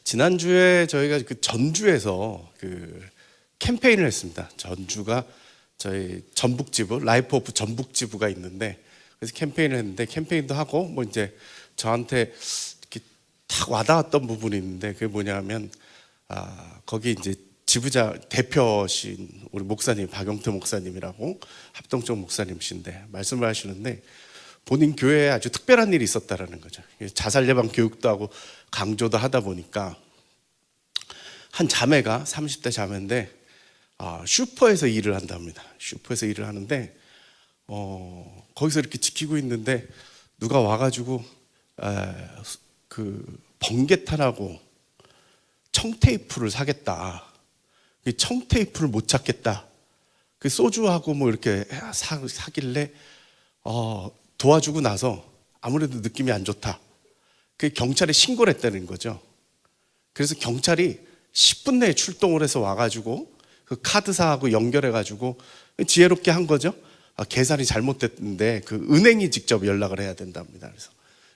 지난주에 저희가 그 전주에서 그 캠페인을 했습니다. 전주가 저희 전북지부, 라이프 오브 전북지부가 있는데, 그래서 캠페인을 했는데, 캠페인도 하고 뭐 이제 저한테 이렇게 탁 와닿았던 부분이 있는데, 그게 뭐냐면 거기 이제 지부장 대표신 우리 목사님, 박용태 목사님이라고 합동적 목사님이신데 말씀을 하시는데, 본인 교회에 아주 특별한 일이 있었다라는 거죠. 자살 예방 교육도 하고 강조도 하다 보니까 한 자매가 30대 자매인데 슈퍼에서 일을 한답니다. 슈퍼에서 일을 하는데 거기서 이렇게 지키고 있는데 누가 와가지고 그 번개탄하고 청테이프를 사겠다. 청테이프를 못 찾겠다. 그 소주하고 뭐 이렇게 사길래 도와주고 나서 아무래도 느낌이 안 좋다. 그 경찰에 신고를 했다는 거죠. 그래서 경찰이 10분 내에 출동을 해서 와가지고 그 카드사하고 연결해가지고 지혜롭게 한 거죠. 계산이 잘못됐는데 그 은행이 직접 연락을 해야 된답니다.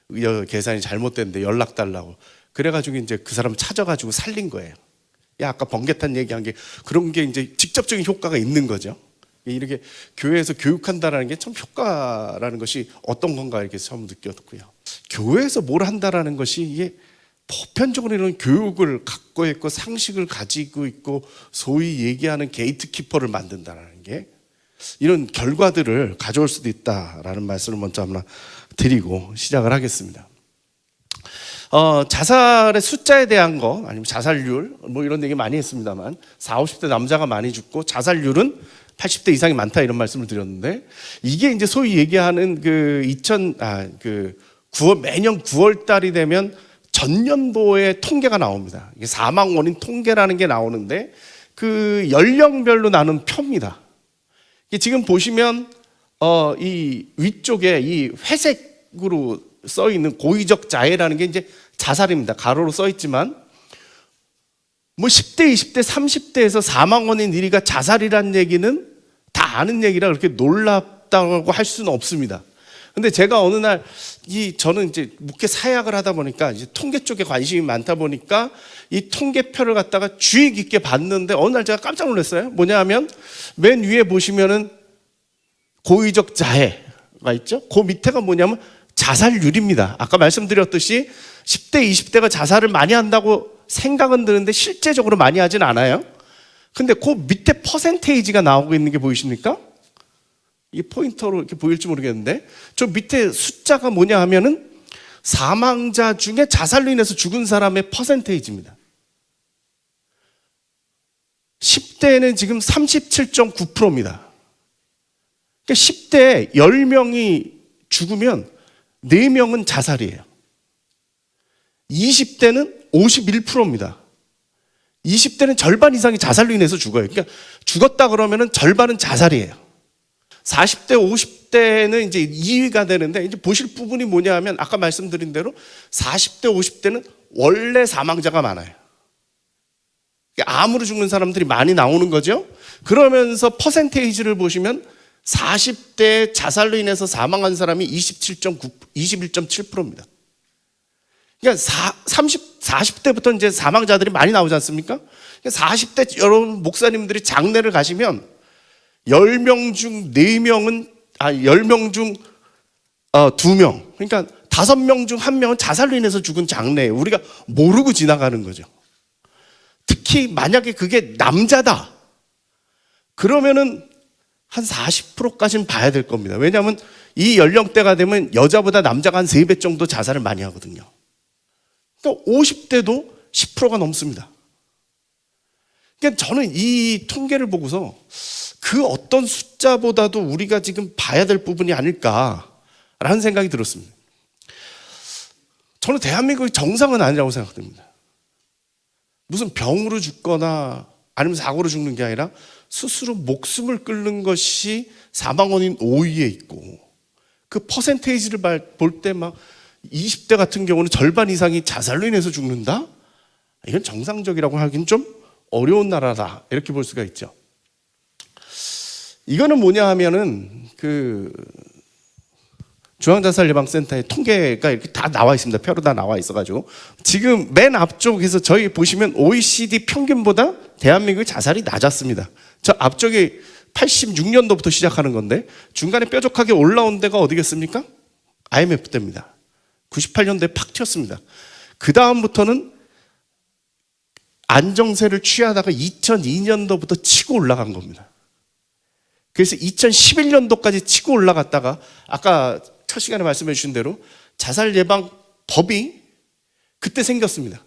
그래서 계산이 잘못됐는데 연락 달라고. 그래가지고 이제 그 사람 찾아가지고 살린 거예요. 아까 번개탄 얘기한 게 그런 게 이제 직접적인 효과가 있는 거죠. 이렇게 교회에서 교육한다라는 게 참 효과라는 것이 어떤 건가 이렇게 처음 느꼈고요. 교회에서 뭘 한다라는 것이 이게 보편적으로 이런 교육을 갖고 있고 상식을 가지고 있고 소위 얘기하는 게이트키퍼를 만든다라는 게 이런 결과들을 가져올 수도 있다라는 말씀을 먼저 하나 드리고 시작을 하겠습니다. 자살의 숫자에 대한 거 아니면 자살률 뭐 이런 얘기 많이 했습니다만 40, 50대 남자가 많이 죽고 자살률은 80대 이상이 많다 이런 말씀을 드렸는데, 이게 이제 소위 얘기하는 매년 9월 달이 되면 전년도에 통계가 나옵니다. 이게 사망 원인 통계라는 게 나오는데 그 연령별로 나눈 표입니다. 지금 보시면 이 위쪽에 이 회색으로 써 있는 고의적 자해라는 게 이제 자살입니다. 가로로 써 있지만 뭐 10대, 20대, 30대에서 사망 원인 1위가 자살이라는 얘기는 다 아는 얘기라 그렇게 놀랍다고 할 수는 없습니다. 근데 제가 어느 날 저는 이제 목회 사역을 하다 보니까 이제 통계 쪽에 관심이 많다 보니까 이 통계표를 갖다가 주의 깊게 봤는데 어느 날 제가 깜짝 놀랐어요. 뭐냐 하면 맨 위에 보시면은 고의적 자해가 있죠. 그 밑에가 뭐냐면 자살률입니다. 아까 말씀드렸듯이 10대, 20대가 자살을 많이 한다고 생각은 드는데 실제적으로 많이 하진 않아요. 근데 그 밑에 퍼센테이지가 나오고 있는 게 보이십니까? 이게 포인터로 이렇게 보일지 모르겠는데 저 밑에 숫자가 뭐냐 하면은 사망자 중에 자살로 인해서 죽은 사람의 퍼센테이지입니다. 10대는 지금 37.9%입니다. 그러니까 10대 10명이 죽으면 4명은 자살이에요. 20대는 51%입니다. 20대는 절반 이상이 자살로 인해서 죽어요. 그러니까 죽었다 그러면은 절반은 자살이에요. 40대, 50대는 이제 2위가 되는데 이제 보실 부분이 뭐냐 하면 아까 말씀드린 대로 40대, 50대는 원래 사망자가 많아요. 암으로 죽는 사람들이 많이 나오는 거죠. 그러면서 퍼센테이지를 보시면 40대 자살로 인해서 사망한 사람이 21.7%입니다. 그러니까 40대부터 이제 사망자들이 많이 나오지 않습니까? 40대 여러분 목사님들이 장례를 가시면 10명 중 4명은 10명 중 2명, 그러니까 5명 중 1명은 자살로 인해서 죽은 장례예요. 우리가 모르고 지나가는 거죠. 특히 만약에 그게 남자다 그러면은 한 40%까지는 봐야 될 겁니다. 왜냐하면 이 연령대가 되면 여자보다 남자가 한 3배 정도 자살을 많이 하거든요. 그러니까 50대도 10%가 넘습니다. 그러니까 저는 이 통계를 보고서 그 어떤 숫자보다도 우리가 지금 봐야 될 부분이 아닐까라는 생각이 들었습니다. 저는 대한민국의 정상은 아니라고 생각됩니다. 무슨 병으로 죽거나 아니면 사고로 죽는 게 아니라 스스로 목숨을 끊는 것이 사망 원인 5위에 있고, 그 퍼센테이지를 볼 때 막 20대 같은 경우는 절반 이상이 자살로 인해서 죽는다? 이건 정상적이라고 하긴 좀 어려운 나라다 이렇게 볼 수가 있죠. 이거는 뭐냐 하면은 중앙자살예방센터의 통계가 이렇게 다 나와 있습니다. 표로 다 나와 있어가지고 지금 맨 앞쪽에서 저희 보시면 OECD 평균보다 대한민국의 자살이 낮았습니다. 저 앞쪽에 86년도부터 시작하는 건데 중간에 뾰족하게 올라온 데가 어디겠습니까? IMF 때입니다. 98년도에 팍 튀었습니다. 그 다음부터는 안정세를 취하다가 2002년도부터 치고 올라간 겁니다. 그래서 2011년도까지 치고 올라갔다가 아까 첫 시간에 말씀해 주신 대로 자살예방법이 그때 생겼습니다.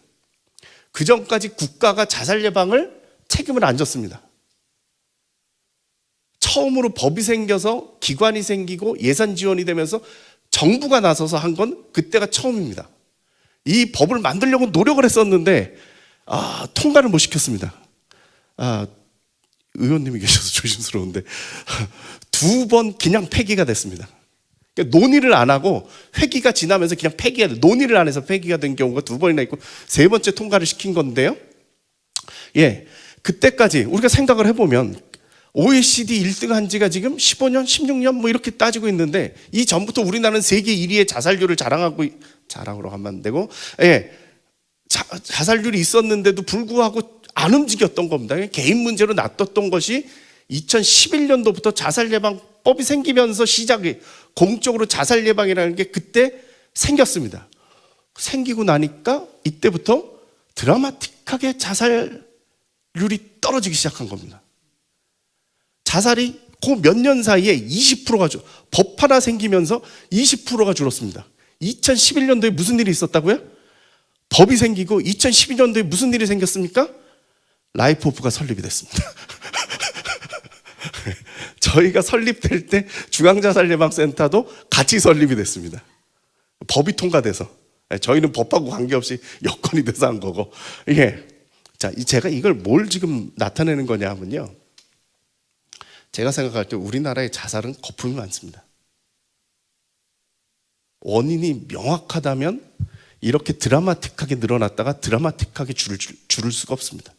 그 전까지 국가가 자살예방을 책임을 안 졌습니다. 처음으로 법이 생겨서 기관이 생기고 예산 지원이 되면서 정부가 나서서 한 건 그때가 처음입니다. 이 법을 만들려고 노력을 했었는데 통과를 못 시켰습니다. 의원님이 계셔서 조심스러운데 2번 그냥 폐기가 됐습니다. 그러니까 논의를 안 하고 회기가 지나면서 그냥 폐기가 돼. 논의를 안 해서 폐기가 된 경우가 2번이나 있고 3번째 통과를 시킨 건데요. 그때까지 우리가 생각을 해보면 OECD 1등 한 지가 지금 15년, 16년 뭐 이렇게 따지고 있는데 이 전부터 우리나라는 세계 1위의 자살률을 자랑으로 하면 안 되고 자살률이 있었는데도 불구하고 안 움직였던 겁니다. 개인 문제로 놔뒀던 것이 2011년도부터 자살예방법이 생기면서 시작이 공적으로 자살예방이라는 게 그때 생겼습니다. 생기고 나니까 이때부터 드라마틱하게 자살률이 떨어지기 시작한 겁니다. 자살이 그 몇 년 사이에 20%가 법 하나 생기면서 20%가 줄었습니다. 2011년도에 무슨 일이 있었다고요? 법이 생기고 2012년도에 무슨 일이 생겼습니까? 라이프오프가 설립이 됐습니다. 저희가 설립될 때 중앙자살예방센터도 같이 설립이 됐습니다. 법이 통과돼서 저희는 법하고 관계없이 여건이 돼서 한 거고 자, 제가 이걸 뭘 지금 나타내는 거냐 하면요, 제가 생각할 때 우리나라의 자살은 거품이 많습니다. 원인이 명확하다면 이렇게 드라마틱하게 늘어났다가 드라마틱하게 줄을 수가 없습니다.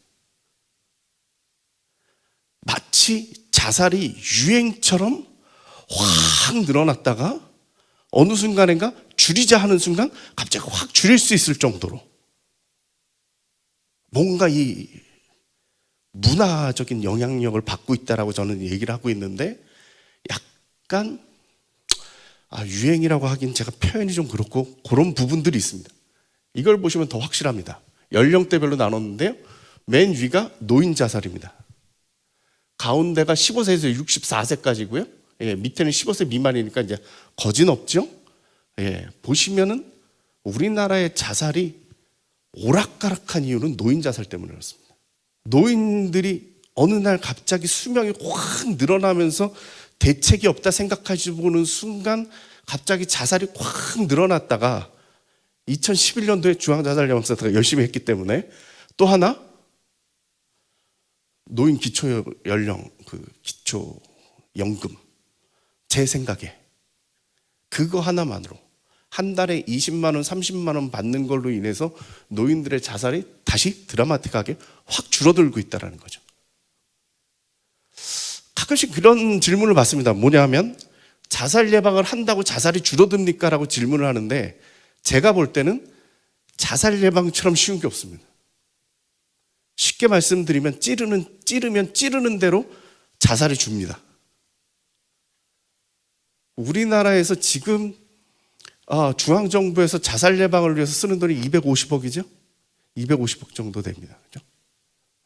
마치 자살이 유행처럼 확 늘어났다가 어느 순간인가 줄이자 하는 순간 갑자기 확 줄일 수 있을 정도로 뭔가 이 문화적인 영향력을 받고 있다라고 저는 얘기를 하고 있는데, 약간 유행이라고 하긴 제가 표현이 좀 그렇고 그런 부분들이 있습니다. 이걸 보시면 더 확실합니다. 연령대별로 나눴는데요, 맨 위가 노인 자살입니다. 가운데가 15세에서 64세까지고요. 밑에는 15세 미만이니까 이제 거진 없죠. 보시면은 우리나라의 자살이 오락가락한 이유는 노인 자살 때문에 그렇습니다. 노인들이 어느 날 갑자기 수명이 확 늘어나면서 대책이 없다 생각하시 보는 순간 갑자기 자살이 확 늘어났다가 2011년도에 중앙자살예방센터가 열심히 했기 때문에 또 하나 노인 기초연령 기초연금, 제 생각에 그거 하나만으로 한 달에 20만 원, 30만 원 받는 걸로 인해서 노인들의 자살이 다시 드라마틱하게 확 줄어들고 있다는 거죠. 가끔씩 그런 질문을 받습니다. 뭐냐 하면 자살 예방을 한다고 자살이 줄어듭니까? 라고 질문을 하는데, 제가 볼 때는 자살 예방처럼 쉬운 게 없습니다. 쉽게 말씀드리면 찌르면 찌르는 대로 자살이 줍니다. 우리나라에서 지금 중앙정부에서 자살 예방을 위해서 쓰는 돈이 250억이죠? 250억 정도 됩니다. 그죠?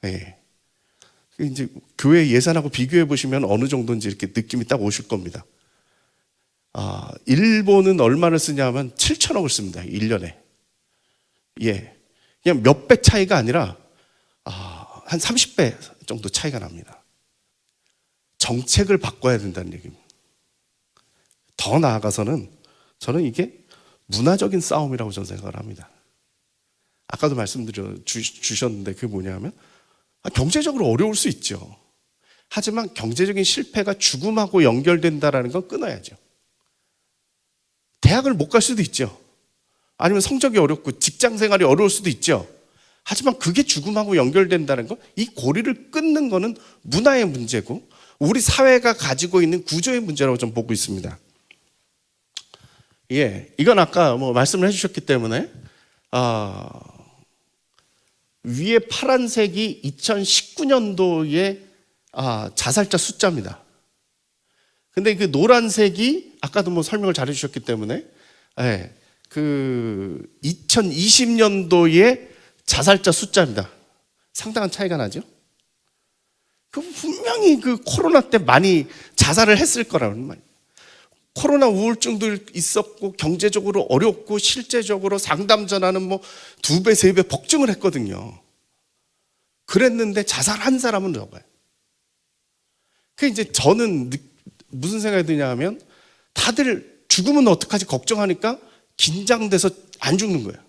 네. 이제 교회 예산하고 비교해 보시면 어느 정도인지 이렇게 느낌이 딱 오실 겁니다. 일본은 얼마를 쓰냐면 7천억을 씁니다. 1년에. 그냥 몇 배 차이가 아니라 한 30배 정도 차이가 납니다. 정책을 바꿔야 된다는 얘기입니다. 더 나아가서는 저는 이게 문화적인 싸움이라고 저는 생각을 합니다. 아까도 주셨는데 그게 뭐냐면 경제적으로 어려울 수 있죠. 하지만 경제적인 실패가 죽음하고 연결된다는 건 끊어야죠. 대학을 못 갈 수도 있죠. 아니면 성적이 어렵고 직장 생활이 어려울 수도 있죠. 하지만 그게 죽음하고 연결된다는 건, 이 고리를 끊는 거는 문화의 문제고 우리 사회가 가지고 있는 구조의 문제라고 저는 보고 있습니다. 예, 이건 아까 뭐 말씀을 해주셨기 때문에 위에 파란색이 2019년도의 자살자 숫자입니다. 근데 그 노란색이 아까도 뭐 설명을 잘 해주셨기 때문에 그 2020년도의 자살자 숫자입니다. 상당한 차이가 나죠. 그 분명히 그 코로나 때 많이 자살을 했을 거라는 말이에요. 코로나 우울증도 있었고 경제적으로 어렵고 실제적으로 상담 전화는 뭐 2배, 3배 폭증을 했거든요. 그랬는데 자살한 사람은 적어요. 그 이제 저는 무슨 생각이 드냐 하면 다들 죽으면 어떡하지 걱정하니까 긴장돼서 안 죽는 거예요.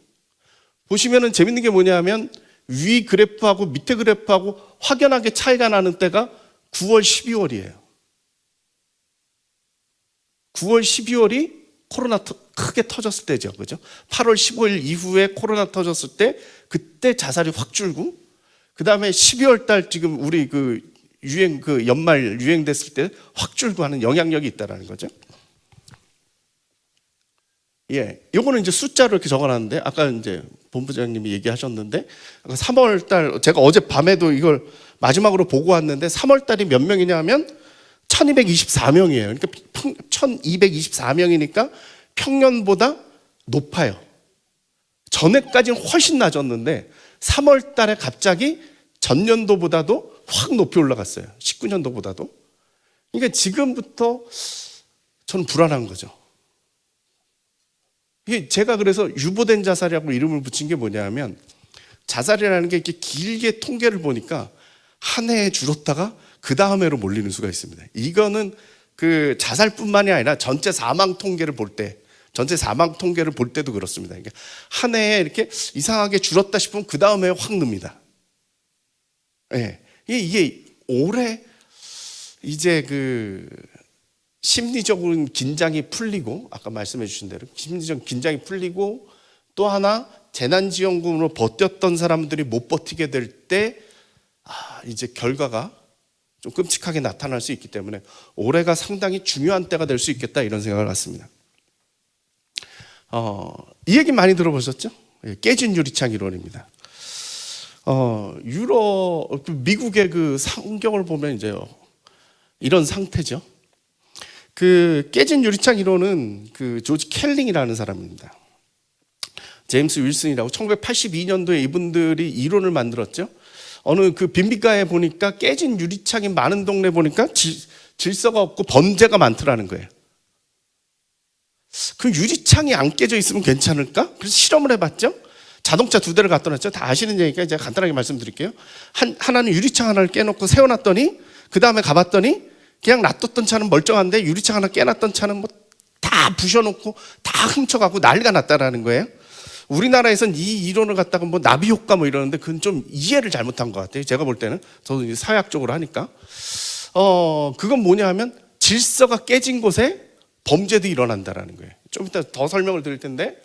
보시면은 재밌는 게 뭐냐 하면 위 그래프하고 밑에 그래프하고 확연하게 차이가 나는 때가 9월, 12월이에요. 9월, 12월이 코로나 크게 터졌을 때죠. 그죠? 8월 15일 이후에 코로나 터졌을 때 그때 자살이 확 줄고 그 다음에 12월 달 지금 우리 그 유행 그 연말 유행됐을 때 확 줄고 하는 영향력이 있다라는 거죠. 예, 요거는 이제 숫자로 이렇게 적어놨는데 아까 이제 본부장님이 얘기하셨는데 3월 달 제가 어제 밤에도 이걸 마지막으로 보고 왔는데 3월 달이 몇 명이냐 하면 1224명이에요. 그러니까 1224명이니까 평년보다 높아요. 전에까지는 훨씬 낮았는데 3월 달에 갑자기 전년도보다도 확 높이 올라갔어요. 19년도보다도. 그러니까 지금부터 저는 불안한 거죠. 이게 제가 그래서 유보된 자살이라고 이름을 붙인 게 뭐냐면 자살이라는 게 이렇게 길게 통계를 보니까 한 해에 줄었다가 그 다음 해로 몰리는 수가 있습니다. 이거는 그 자살뿐만이 아니라 전체 사망 통계를 볼 때, 전체 사망 통계를 볼 때도 그렇습니다. 그러니까 한 해에 이렇게 이상하게 줄었다 싶으면 그 다음 해에 확 늡니다. 예. 이게 올해 이제 그 심리적인 긴장이 풀리고 아까 말씀해 주신 대로 심리적 긴장이 풀리고 또 하나 재난지원금으로 버텼던 사람들이 못 버티게 될 때 이제 결과가 좀 끔찍하게 나타날 수 있기 때문에 올해가 상당히 중요한 때가 될 수 있겠다 이런 생각을 갖습니다. 이 얘기 많이 들어보셨죠? 깨진 유리창 이론입니다. 미국의 그 성경을 보면 이제 이런 상태죠. 그 깨진 유리창 이론은 그 조지 켈링이라는 사람입니다. 제임스 윌슨이라고 1982년도에 이분들이 이론을 만들었죠. 어느 그 빈민가에 보니까 깨진 유리창이 많은 동네 보니까 질서가 없고 범죄가 많더라는 거예요. 그 유리창이 안 깨져 있으면 괜찮을까? 그래서 실험을 해봤죠. 자동차 2대를 갖다 놨죠. 다 아시는 얘기니까 제가 간단하게 말씀드릴게요. 하나는 유리창 하나를 깨놓고 세워놨더니 그 다음에 가봤더니 그냥 놔뒀던 차는 멀쩡한데 유리창 하나 깨놨던 차는 뭐 다 부셔놓고 다 훔쳐가고 난리가 났다라는 거예요. 우리나라에선 이 이론을 갖다가 뭐 나비 효과 뭐 이러는데 그건 좀 이해를 잘못한 것 같아요. 제가 볼 때는 저도 이제 사회학적으로 하니까 그건 뭐냐 하면 질서가 깨진 곳에 범죄도 일어난다라는 거예요. 좀 이따 더 설명을 드릴 텐데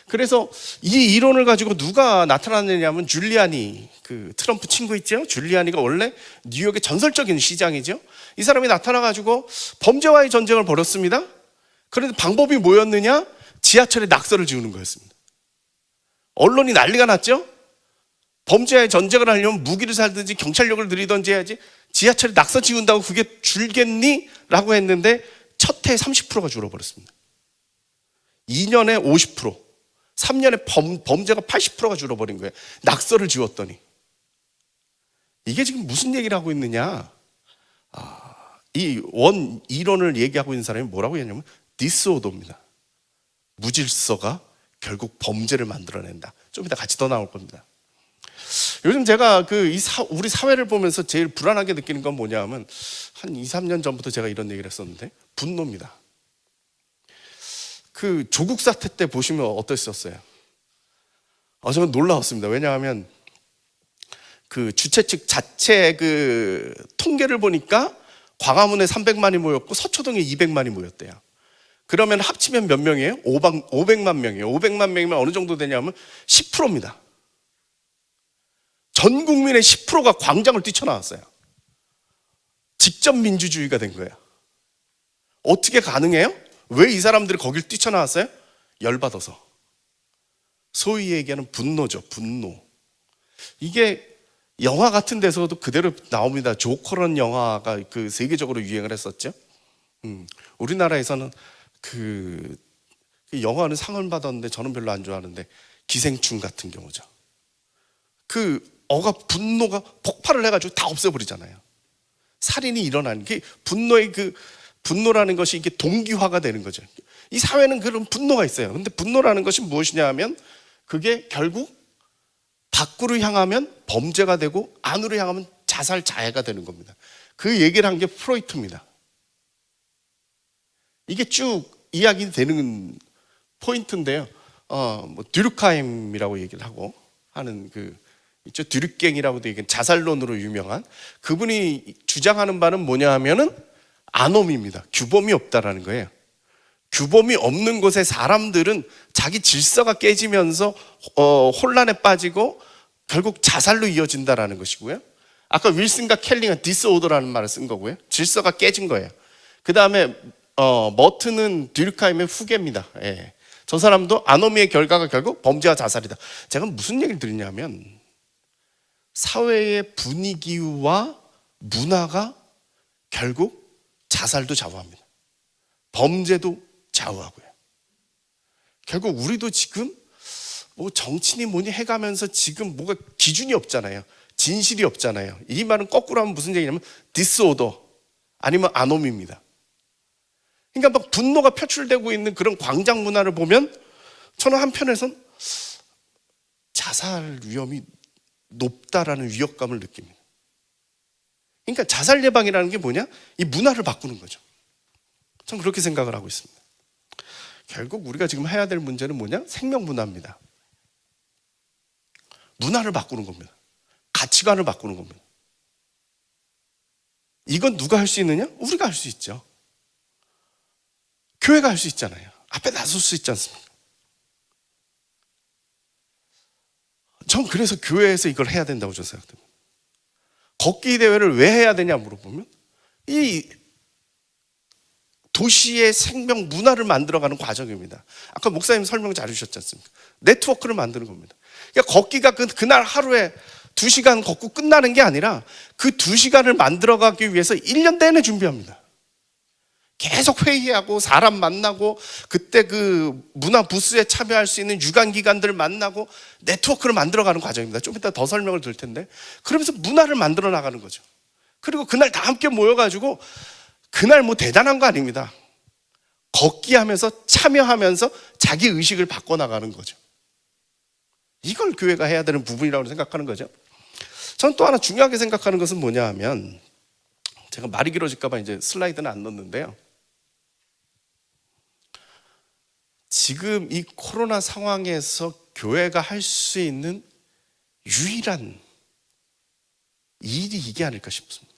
그래서 이 이론을 가지고 누가 나타났느냐면 줄리아니 그 트럼프 친구 있죠. 줄리아니가 원래 뉴욕의 전설적인 시장이죠. 이 사람이 나타나가지고 범죄와의 전쟁을 벌였습니다. 그런데 방법이 뭐였느냐? 지하철에 낙서를 지우는 거였습니다. 언론이 난리가 났죠. 범죄와의 전쟁을 하려면 무기를 살든지 경찰력을 들이든지 해야지 지하철에 낙서 지운다고 그게 줄겠니? 라고 했는데 첫 해에 30%가 줄어버렸습니다. 2년에 50%, 3년에 범죄가 80%가 줄어버린 거예요. 낙서를 지웠더니. 이게 지금 무슨 얘기를 하고 있느냐? 이 원 이론을 얘기하고 있는 사람이 뭐라고 했냐면 디스오더입니다. 무질서가 결국 범죄를 만들어낸다. 좀 이따 같이 더 나올 겁니다. 요즘 제가 우리 사회를 보면서 제일 불안하게 느끼는 건 뭐냐면 한 2, 3년 전부터 제가 이런 얘기를 했었는데 분노입니다. 그 조국 사태 때 보시면 어떠셨어요? 저는 놀라웠습니다. 왜냐하면 그 주최 측 자체 그 통계를 보니까 광화문에 300만이 모였고 서초동에 200만이 모였대요. 그러면 합치면 몇 명이에요? 500만 명이에요. 500만 명이면 어느 정도 되냐면 10%입니다. 전 국민의 10%가 광장을 뛰쳐나왔어요. 직접 민주주의가 된 거예요. 어떻게 가능해요? 왜 이 사람들이 거길 뛰쳐나왔어요? 열받아서. 소위 얘기하는 분노죠. 분노. 이게 영화 같은 데서도 그대로 나옵니다. 조커라는 영화가 그 세계적으로 유행을 했었죠. 우리나라에서는 그 영화는 상을 받았는데 저는 별로 안 좋아하는데 기생충 같은 경우죠. 그 어가 분노가 폭발을 해가지고 다 없애버리잖아요. 살인이 일어나는 게 분노의 그 분노라는 것이 이게 동기화가 되는 거죠. 이 사회는 그런 분노가 있어요. 근데 분노라는 것이 무엇이냐 하면 그게 결국 밖으로 향하면 범죄가 되고 안으로 향하면 자살 자해가 되는 겁니다. 그 얘기를 한 게 프로이트입니다. 이게 쭉 이야기되는 포인트인데요. 뭐 듀르카임이라고 얘기를 하고 하는 그 있죠. 듀르갱이라고도 얘기하는 자살론으로 유명한 그분이 주장하는 바는 뭐냐 하면은 아놈입니다. 규범이 없다라는 거예요. 규범이 없는 곳에 사람들은 자기 질서가 깨지면서 혼란에 빠지고 결국 자살로 이어진다라는 것이고요. 아까 윌슨과 켈링은 디스오더라는 말을 쓴 거고요. 질서가 깨진 거예요. 그 다음에 머튼은 듀르카임의 후계입니다. 예. 저 사람도 아노미의 결과가 결국 범죄와 자살이다. 제가 무슨 얘기를 드리냐면 사회의 분위기와 문화가 결국 자살도 좌우합니다. 범죄도 좌우하고요. 결국 우리도 지금 뭐 정치니 뭐니 해가면서 지금 뭐가 기준이 없잖아요. 진실이 없잖아요. 이 말은 거꾸로 하면 무슨 얘기냐면 디스오더 아니면 아놈입니다. 그러니까 막 분노가 표출되고 있는 그런 광장 문화를 보면 저는 한편에선 자살 위험이 높다라는 위협감을 느낍니다. 그러니까 자살 예방이라는 게 뭐냐? 이 문화를 바꾸는 거죠. 저는 그렇게 생각을 하고 있습니다. 결국 우리가 지금 해야 될 문제는 뭐냐? 생명 문화입니다. 문화를 바꾸는 겁니다. 가치관을 바꾸는 겁니다. 이건 누가 할 수 있느냐? 우리가 할 수 있죠. 교회가 할 수 있잖아요. 앞에 나설 수 있지 않습니까? 전 그래서 교회에서 이걸 해야 된다고 저는 생각합니다. 걷기 대회를 왜 해야 되냐 물어보면 이 도시의 생명 문화를 만들어가는 과정입니다. 아까 목사님 설명 잘 해주셨지 않습니까? 네트워크를 만드는 겁니다. 그러니까 걷기가 그날 하루에 2시간 걷고 끝나는 게 아니라 그 2시간을 만들어가기 위해서 1년 내내 준비합니다. 계속 회의하고 사람 만나고 그때 그 문화 부스에 참여할 수 있는 유관기관들 만나고 네트워크를 만들어가는 과정입니다. 좀 이따 더 설명을 드릴 텐데 그러면서 문화를 만들어 나가는 거죠. 그리고 그날 다 함께 모여가지고 그날 뭐 대단한 거 아닙니다. 걷기 하면서 참여하면서 자기 의식을 바꿔나가는 거죠. 이걸 교회가 해야 되는 부분이라고 생각하는 거죠. 저는 또 하나 중요하게 생각하는 것은 뭐냐 하면 제가 말이 길어질까 봐 이제 슬라이드는 안 넣었는데요. 지금 이 코로나 상황에서 교회가 할 수 있는 유일한 일이 이게 아닐까 싶습니다.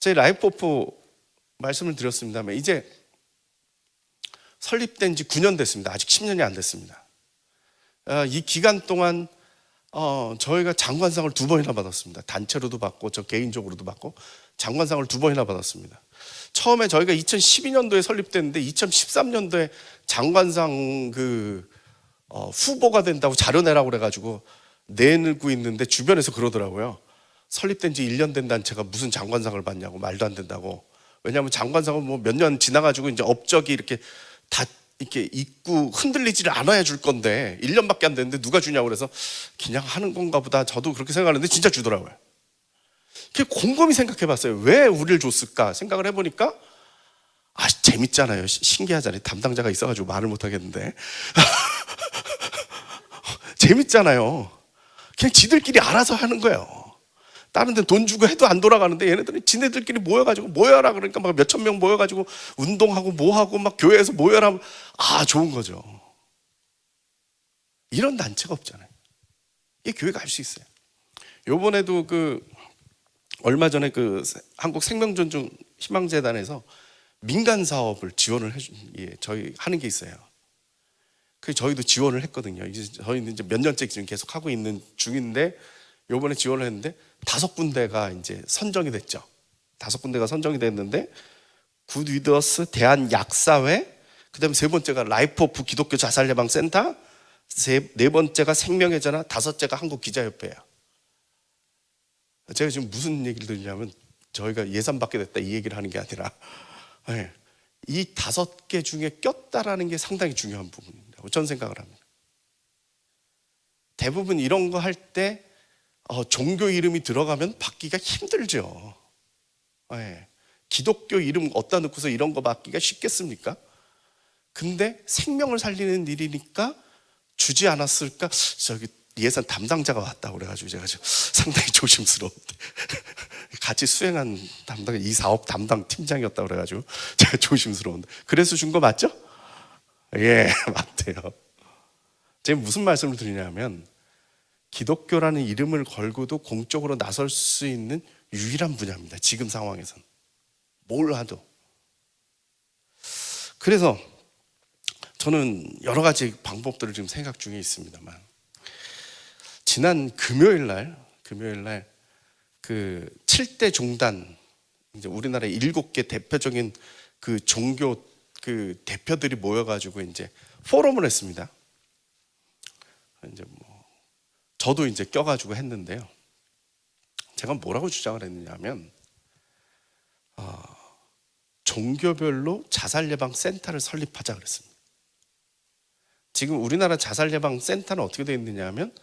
저희 라이프 오프 말씀을 드렸습니다만 이제 설립된 지 9년 됐습니다. 아직 10년이 안 됐습니다. 이 기간 동안 저희가 장관상을 2번이나 받았습니다. 단체로도 받고 저 개인적으로도 받고 장관상을 2번이나 받았습니다. 처음에 저희가 2012년도에 설립됐는데 2013년도에 장관상 후보가 된다고 자료 내라고 그래가지고 내고 있는데 주변에서 그러더라고요. 설립된 지 1년 된 단체가 무슨 장관상을 받냐고. 말도 안 된다고. 왜냐하면 장관상은 뭐 몇 년 지나가지고 이제 업적이 이렇게 다 이렇게 있고 흔들리지를 않아야 줄 건데 1년밖에 안 됐는데 누가 주냐고 그래서 그냥 하는 건가 보다. 저도 그렇게 생각하는데 진짜 주더라고요. 곰곰이 생각해 봤어요. 왜 우리를 줬을까 생각을 해보니까 재밌잖아요. 신기하잖아요. 담당자가 있어가지고 말을 못 하겠는데 재밌잖아요. 그냥 지들끼리 알아서 하는 거예요. 다른 데 돈 주고 해도 안 돌아가는데 얘네들은 지네들끼리 모여가지고 모여라 그러니까 막 몇천 명 모여가지고 운동하고 뭐하고 막 교회에서 모여라. 좋은 거죠. 이런 단체가 없잖아요. 이게 교회가 할 수 있어요. 요번에도 얼마 전에 한국 생명존중 희망재단에서 민간 사업을 지원을 저희 하는 게 있어요. 저희도 지원을 했거든요. 이제 저희는 이제 몇 년째 지금 계속 하고 있는 중인데 요번에 지원을 했는데 5군데가 이제 선정이 됐죠. 5군데가 선정이 됐는데 굿 위드어스 대한약사회, 그다음에 세 번째가 라이프 오프 기독교 자살 예방 센터, 네 번째가 생명의 전화, 다섯째가 한국 기자협회예요. 제가 지금 무슨 얘기를 드리냐면 저희가 예산 받게 됐다 이 얘기를 하는 게 아니라 이 5개 중에 꼈다라는 게 상당히 중요한 부분이라고 저는 생각을 합니다. 대부분 이런 거 할 때 종교 이름이 들어가면 받기가 힘들죠. 기독교 이름 어디다 넣고서 이런 거 받기가 쉽겠습니까? 근데 생명을 살리는 일이니까 주지 않았을까? 저기 예산 담당자가 왔다 그래가지고 제가 상당히 조심스러운데 같이 수행한 담당, 이 사업 담당 팀장이었다 그래가지고 제가 조심스러운데, 그래서 준 거 맞죠? 예, 맞대요. 제가 무슨 말씀을 드리냐면 기독교라는 이름을 걸고도 공적으로 나설 수 있는 유일한 분야입니다. 지금 상황에서는 뭘 하도. 그래서 저는 여러 가지 방법들을 지금 생각 중에 있습니다만, 지난 금요일 날 그 7대 종단, 이제 우리나라의 7개 대표적인 그 종교 그 대표들이 모여가지고 이제 포럼을 했습니다. 이제 저도 이제 껴가지고 했는데요. 제가 뭐라고 주장을 했느냐면 종교별로 자살 예방 센터를 설립하자 그랬습니다. 지금 우리나라 자살 예방 센터는 어떻게 되어 있느냐면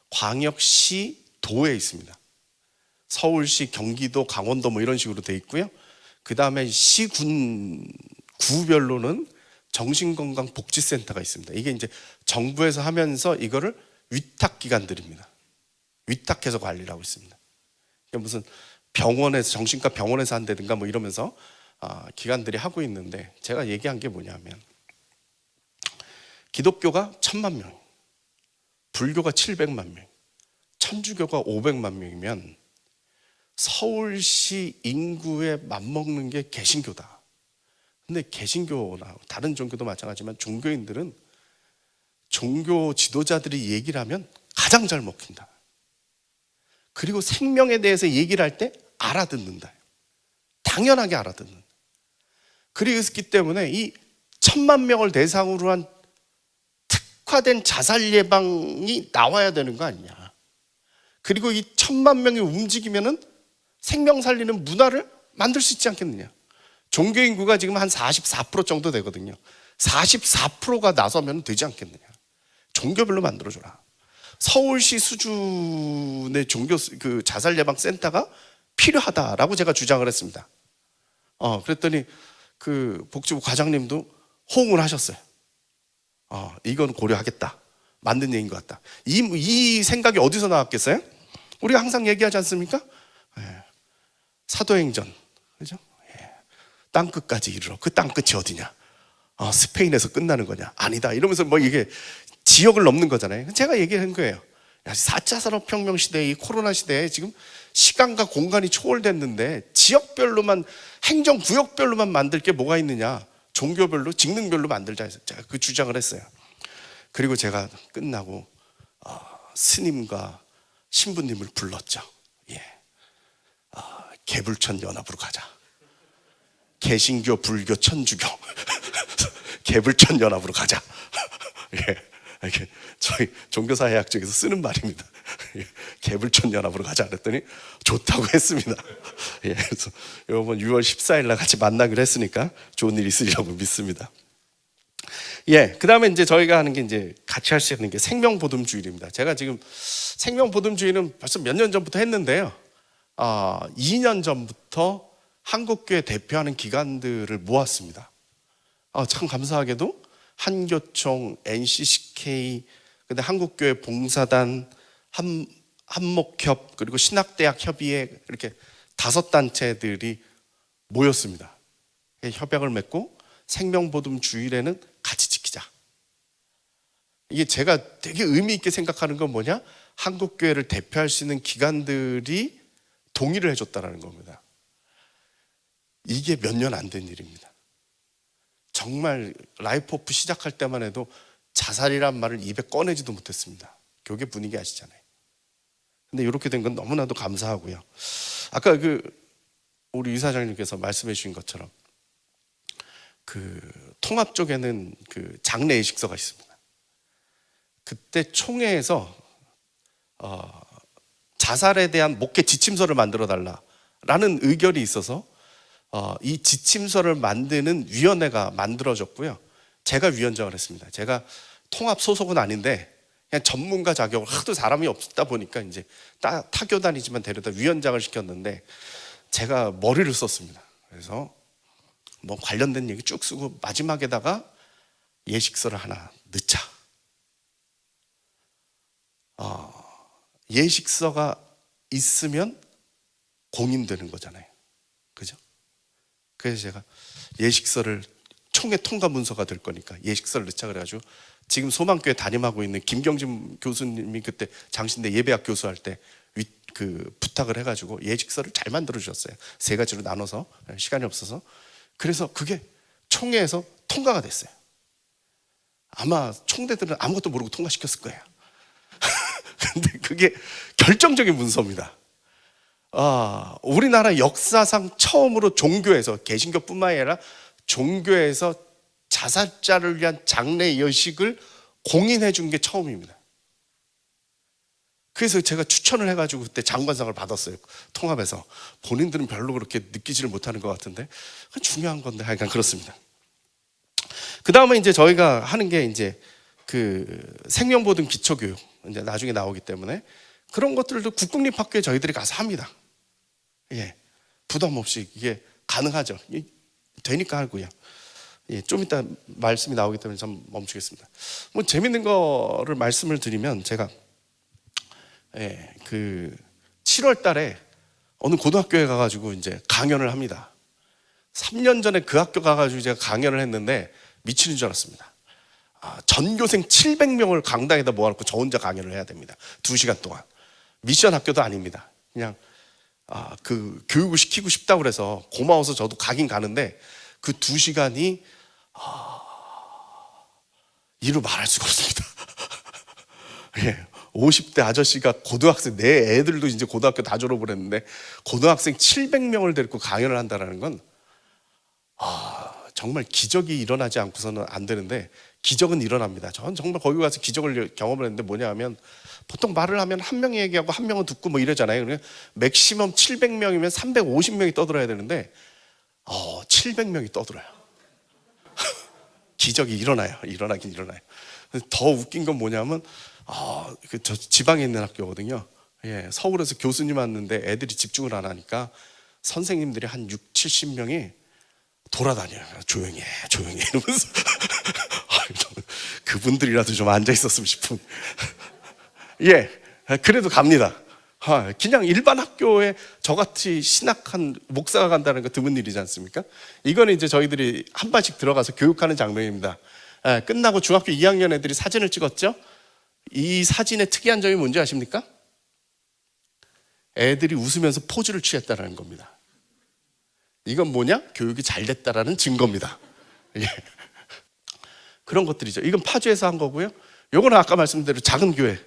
광역시 도에 있습니다. 서울시, 경기도, 강원도 뭐 이런 식으로 되어 있고요. 그 다음에 시군 구별로는 정신건강복지센터가 있습니다. 이게 이제 정부에서 하면서 이거를 위탁기관들입니다. 위탁해서 관리를 하고 있습니다. 무슨 병원에서, 정신과 병원에서 한다든가 뭐 이러면서 기관들이 하고 있는데, 제가 얘기한 게 뭐냐면 기독교가 1000만 명, 불교가 700만 명, 천주교가 500만 명이면 서울시 인구에 맞먹는 게 개신교다. 근데 개신교나 다른 종교도 마찬가지지만 종교인들은 종교 지도자들이 얘기를 하면 가장 잘 먹힌다. 그리고 생명에 대해서 얘기를 할 때 알아듣는다. 당연하게 알아듣는다. 그렇기 때문에 이 1000만 명을 대상으로 한 특화된 자살 예방이 나와야 되는 거 아니냐. 그리고 이 1000만 명이 움직이면은 생명 살리는 문화를 만들 수 있지 않겠느냐. 종교 인구가 지금 한 44% 정도 되거든요. 44%가 나서면 되지 않겠느냐. 종교별로 만들어줘라. 서울시 수준의 종교 그 자살 예방 센터가 필요하다라고 제가 주장을 했습니다. 그랬더니 그 복지부 과장님도 호응을 하셨어요. 이건 고려하겠다. 맞는 얘기인 것 같다. 이 생각이 어디서 나왔겠어요? 우리가 항상 얘기하지 않습니까? 사도행전, 그죠? 땅끝까지 이르러. 그 땅끝이 어디냐? 스페인에서 끝나는 거냐? 아니다. 이러면서 뭐 이게 지역을 넘는 거잖아요. 제가 얘기한 거예요. 4차 산업혁명 시대에, 이 코로나 시대에 지금 시간과 공간이 초월됐는데 지역별로만, 행정구역별로만 만들 게 뭐가 있느냐? 종교별로, 직능별로 만들자 해서 제가 그 주장을 했어요. 그리고 제가 끝나고 스님과 신부님을 불렀죠. 개불천 연합으로 가자. 개신교, 불교, 천주교 개불천 연합으로 가자. 이렇게 저희 종교사회학 쪽에서 쓰는 말입니다. 개불천 연합으로 가자 그랬더니 좋다고 했습니다. 그래서 이번 6월 14일 날 같이 만나기로 했으니까 좋은 일 있으리라고 믿습니다. 그 다음에 이제 저희가 하는 게 이제 같이 할 수 있는 게 생명보듬주일입니다. 제가 지금 생명보듬주일은 벌써 몇 년 전부터 했는데요. 2년 전부터 한국교회 대표하는 기관들을 모았습니다. 참 감사하게도 한교총, NCCK, 근데 한국교회 봉사단, 한목협, 그리고 신학대학협의회, 이렇게 5단체들이 모였습니다. 협약을 맺고 생명보듬 주일에는 같이 지키자. 이게 제가 되게 의미 있게 생각하는 건 뭐냐? 한국교회를 대표할 수 있는 기관들이 동의를 해줬다는 겁니다. 이게 몇 년 안 된 일입니다. 정말 라이프 오프 시작할 때만 해도 자살이란 말을 입에 꺼내지도 못했습니다. 교계 분위기 아시잖아요. 근데 이렇게 된 건 너무나도 감사하고요. 아까 우리 이사장님께서 말씀해 주신 것처럼 그 통합 쪽에는 그 장례 예식서가 있습니다. 그때 총회에서 자살에 대한 목회 지침서를 만들어 달라라는 의결이 있어서 이 지침서를 만드는 위원회가 만들어졌고요. 제가 위원장을 했습니다. 제가 통합 소속은 아닌데 그냥 전문가 자격을 하도 사람이 없다 보니까 이제 타교단이지만 데려다 위원장을 시켰는데 제가 머리를 썼습니다. 그래서 뭐 관련된 얘기 쭉 쓰고 마지막에다가 예식서를 하나 넣자. 예식서가 있으면 공인되는 거잖아요. 그죠? 그래서 제가 예식서를 총회 통과 문서가 될 거니까 예식서를 넣자 그래가지고 지금 소망교회 담임하고 있는 김경진 교수님이 그때 장신대 예배학 교수할 때 그 부탁을 해가지고 예식서를 잘 만들어 주셨어요. 3가지로 나눠서 시간이 없어서. 그래서 그게 총회에서 통과가 됐어요. 아마 총대들은 아무것도 모르고 통과시켰을 거예요. 근데 그게 결정적인 문서입니다. 우리나라 역사상 처음으로 종교에서, 개신교뿐만 아니라 종교에서 자살자를 위한 장례 예식을 공인해 준 게 처음입니다. 그래서 제가 추천을 해가지고 그때 장관상을 받았어요. 통합에서. 본인들은 별로 그렇게 느끼지를 못하는 것 같은데 중요한 건데 하여간 그렇습니다. 그 다음에 이제 저희가 하는 게 이제 그 생명보든 기초교육 이제 나중에 나오기 때문에 그런 것들도 국공립학교에 저희들이 가서 합니다. 예, 부담 없이 이게 가능하죠. 되니까 하고요. 예, 좀 이따 말씀이 나오기 때문에 좀 멈추겠습니다. 뭐 재밌는 거를 말씀을 드리면 제가 그 7월 달에 어느 고등학교에 가가지고 이제 강연을 합니다. 3년 전에 그 학교 가가지고 제가 강연을 했는데 미치는 줄 알았습니다. 전교생 700명을 강당에다 모아놓고 저 혼자 강연을 해야 됩니다. 2시간 동안. 미션 학교도 아닙니다. 그냥 그 교육을 시키고 싶다고 그래서 고마워서 저도 가긴 가는데 그 2시간이 이루 말할 수가 없습니다. 예, 50대 아저씨가 고등학생, 내 애들도 이제 고등학교 다 졸업을 했는데 고등학생 700명을 데리고 강연을 한다는 건 정말 기적이 일어나지 않고서는 안 되는데 기적은 일어납니다. 저는 정말 거기 가서 기적을 경험을 했는데 뭐냐 하면 보통 말을 하면 한 명이 얘기하고 한 명은 듣고 뭐 이러잖아요. 그러니까 맥시멈 700명이면 350명이 떠들어야 되는데 700명이 떠들어요. 기적이 일어나긴 일어나요. 더 웃긴 건 뭐냐면 저 지방에 있는 학교거든요. 예, 서울에서 교수님 왔는데 애들이 집중을 안 하니까 선생님들이 한 6, 70명이 돌아다녀요. 조용히 해 이러면서 그분들이라도 좀 앉아 있었으면 싶은. 예, 그래도 갑니다. 그냥 일반 학교에 저같이 신학한 목사가 간다는 거 드문 일이지 않습니까? 이거는 이제 저희들이 한 반씩 들어가서 교육하는 장면입니다. 끝나고 중학교 2학년 애들이 사진을 찍었죠? 이 사진의 특이한 점이 뭔지 아십니까? 애들이 웃으면서 포즈를 취했다는 겁니다. 이건 뭐냐? 교육이 잘 됐다라는 증거입니다. 예. 그런 것들이죠. 이건 파주에서 한 거고요. 요거는 아까 말씀드린 대로 작은 교회.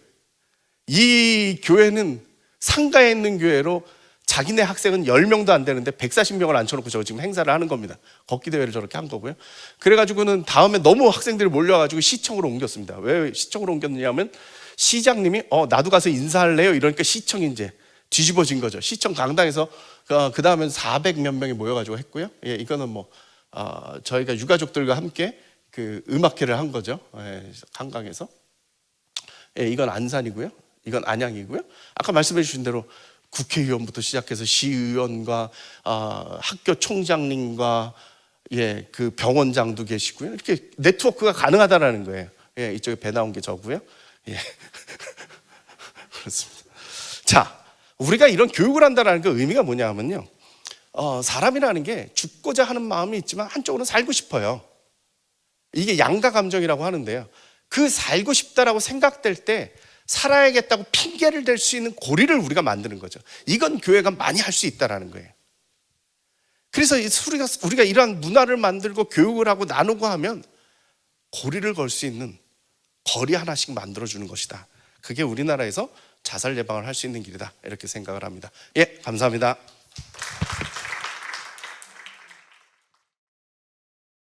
이 교회는 상가에 있는 교회로 자기네 학생은 10명도 안 되는데 140명을 앉혀놓고 저 지금 행사를 하는 겁니다. 걷기 대회를 저렇게 한 거고요. 그래가지고는 다음에 너무 학생들이 몰려가지고 시청으로 옮겼습니다. 왜 시청으로 옮겼느냐면 시장님이 나도 가서 인사할래요 이러니까 시청이 이제 뒤집어진 거죠. 시청 강당에서 그 다음엔 400몇 명이 모여가지고 했고요. 예, 이거는 뭐 저희가 유가족들과 함께 그 음악회를 한 거죠. 예, 한강에서. 예, 이건 안산이고요. 이건 안양이고요. 아까 말씀해 주신 대로 국회의원부터 시작해서 시의원과 학교 총장님과 예, 그 병원장도 계시고요. 이렇게 네트워크가 가능하다라는 거예요. 예, 이쪽에 배 나온 게 저고요. 예. 그렇습니다. 자, 우리가 이런 교육을 한다는 그 의미가 뭐냐 하면요. 사람이라는 게 죽고자 하는 마음이 있지만 한쪽으로는 살고 싶어요. 이게 양가 감정이라고 하는데요. 그 살고 싶다라고 생각될 때 살아야겠다고 핑계를 댈 수 있는 고리를 우리가 만드는 거죠. 이건 교회가 많이 할 수 있다라는 거예요. 그래서 우리가 이러한 문화를 만들고 교육을 하고 나누고 하면 고리를 걸 수 있는 거리 하나씩 만들어주는 것이다. 그게 우리나라에서 자살 예방을 할 수 있는 길이다. 이렇게 생각을 합니다. 예, 감사합니다.